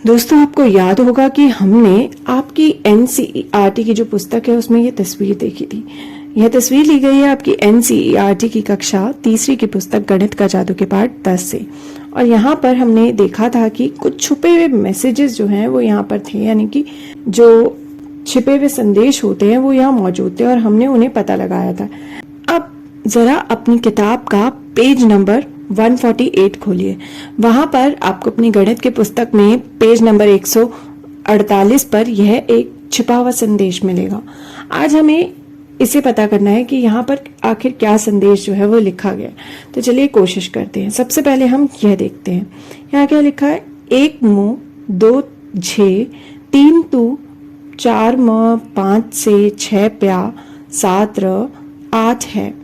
दोस्तों, आपको याद होगा कि हमने आपकी एनसीईआरटी की जो पुस्तक है उसमें ये तस्वीर देखी थी। यह तस्वीर ली गई है आपकी एनसीईआरटी की कक्षा तीसरी की पुस्तक गणित का जादू के पाठ 10 से। और यहाँ पर हमने देखा था कि कुछ छुपे हुए मैसेजेस जो हैं वो यहाँ पर थे, यानी कि जो छिपे हुए संदेश होते हैं वो यहाँ मौजूद थे और हमने उन्हें पता लगाया था। अब जरा अपनी किताब का पेज नंबर 148 खोलिए। वहां पर आपको अपनी गणित की पुस्तक में पेज नंबर 148 पर यह एक छिपा हुआ संदेश मिलेगा। आज हमें इसे पता करना है कि यहाँ पर आखिर क्या संदेश जो है वो लिखा गया। तो चलिए कोशिश करते हैं। सबसे पहले हम यह देखते हैं, यहाँ क्या लिखा है। 1 मुँह 2 झे 3 तू 4 म 5 से 6 प्या 7 र 8 है।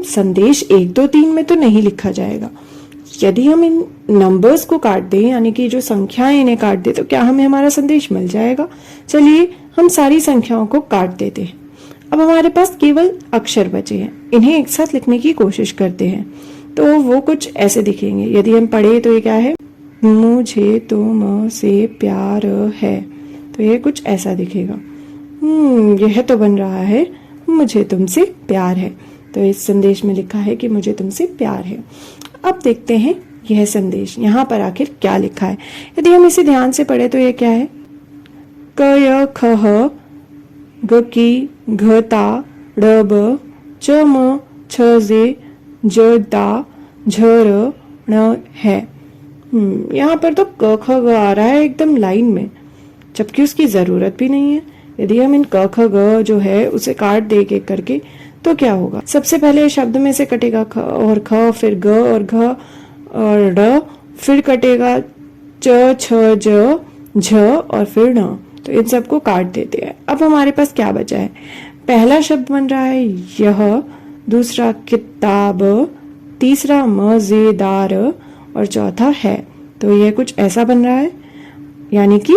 संदेश 1 2 3 में तो नहीं लिखा जाएगा। यदि हम इन नंबर्स को काट दें, यानी कि जो संख्याएं इन्हें काट दें, तो क्या हमें हमारा संदेश मिल जाएगा। चलिए हम सारी संख्याओं को काट देते हैं। अब हमारे पास केवल अक्षर बचे हैं, इन्हें एक साथ लिखने की कोशिश करते हैं। तो वो कुछ ऐसे दिखेंगे। यदि हम पढ़े तो ये क्या है, मुझे तुम से प्यार है, तो ये कुछ ऐसा दिखेगा। यह तो बन रहा है मुझे तुमसे प्यार है। तो इस संदेश में लिखा है कि मुझे तुमसे प्यार है। अब देखते हैं यह संदेश यहाँ पर आखिर क्या लिखा है। यदि हम इसे ध्यान से पढ़े तो ये क्या है, क य ख ह ग की घ ता ड़ ब च म छ जे ज दा झ र ण है। यहाँ पर तो क ख ग आ रहा है एकदम लाइन में, जबकि उसकी जरूरत भी नहीं है। यदि हम इन क ख ग जो है उसे काट दे एक एक तो क्या होगा। सबसे पहले शब्द में से कटेगा ख और ख, फिर ग और घ और ड, फिर कटेगा च छ ज झ और फिर ण। तो इन सबको काट देते हैं। अब हमारे पास क्या बचा है। पहला शब्द बन रहा है यह, दूसरा किताब, तीसरा मजेदार और चौथा है। तो यह कुछ ऐसा बन रहा है, यानी कि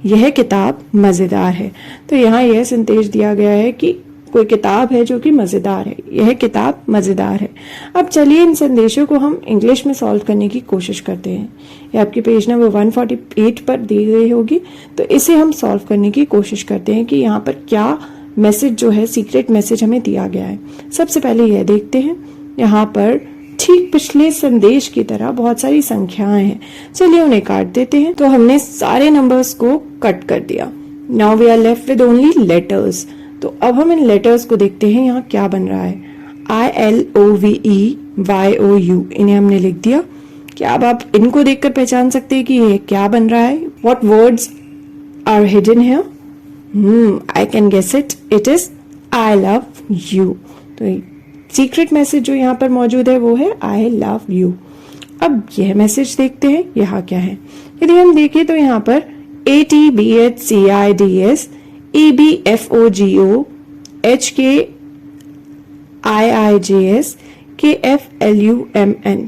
यह किताब मजेदार है। तो यहाँ यह संदेश दिया गया है कि कोई किताब है जो कि मजेदार है, यह किताब मजेदार है। अब चलिए इन संदेशों को हम इंग्लिश में सॉल्व करने की कोशिश करते हैं। ये आपकी पेज नंबर 148 पर दी गई होगी। तो इसे हम सॉल्व करने की कोशिश करते हैं कि यहाँ पर क्या मैसेज जो है, सीक्रेट मैसेज हमें दिया गया है। सबसे पहले यह देखते हैं, यहाँ पर ठीक पिछले संदेश की तरह बहुत सारी संख्याएं हैं। चलिए उन्हें काट देते हैं। तो हमने सारे नंबर्स को कट कर दिया। Now we are left with only letters. तो अब हम इन लेटर्स को देखते हैं, यहाँ क्या बन रहा है। ILOVEYOU, इन्हें हमने लिख दिया। क्या अब आप इनको देखकर पहचान सकते हैं कि ये क्या बन रहा है। What words are hidden here? I can guess it. It is I love you. तो सीक्रेट मैसेज जो यहाँ पर मौजूद है वो है I love you। अब यह मैसेज देखते हैं, यहाँ क्या है। यदि हम देखें तो यहाँ पर ATBHCIDS EBFOGO HKIIJS KFLUMN,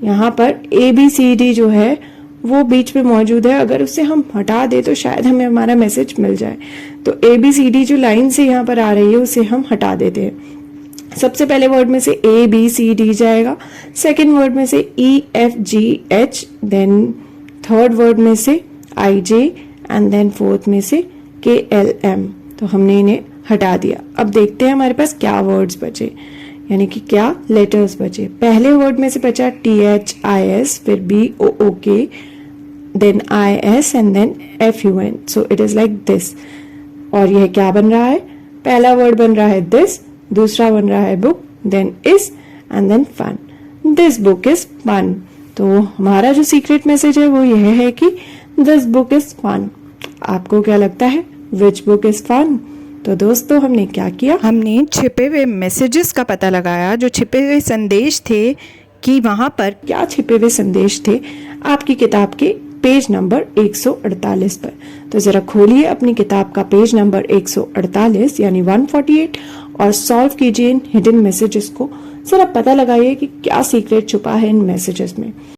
यहाँ पर ABCD जो है वो बीच में मौजूद है। अगर उसे हम हटा दे तो शायद हमें हमारा मैसेज मिल जाए। तो ABCD जो लाइन से यहाँ पर आ रही है उसे हम हटा देते हैं। सबसे पहले वर्ड में से ABCD जाएगा, सेकेंड वर्ड में से EFGH, देन थर्ड वर्ड में से IJ एंड देन फोर्थ में से KLM। तो हमने इन्हें हटा दिया। अब देखते हैं हमारे पास क्या वर्ड्स बचे, यानी कि क्या लेटर्स बचे। पहले वर्ड में से बचा THIS, फिर BOOK, then IS and then FUN। So it is like this. और यह क्या बन रहा है, पहला वर्ड बन रहा है दिस, दूसरा बन रहा है book, then is and then fun. This book is fun. तो हमारा जो सीक्रेट मैसेज है वो यह है कि दिस बुक इज फन। आपको क्या लगता है, विच बुक इज फन। तो दोस्तों हमने क्या किया, हमने छिपे हुए मैसेजेस का पता लगाया, जो छिपे हुए संदेश थे कि वहां पर क्या छिपे हुए संदेश थे आपकी किताब के पेज नंबर 148 पर। तो जरा खोलिए अपनी किताब का पेज नंबर 148 यानी 148 और सॉल्व कीजिए इन हिडन मैसेजेस को। जरा पता लगाइए कि क्या सीक्रेट छुपा है इन मैसेजेस में।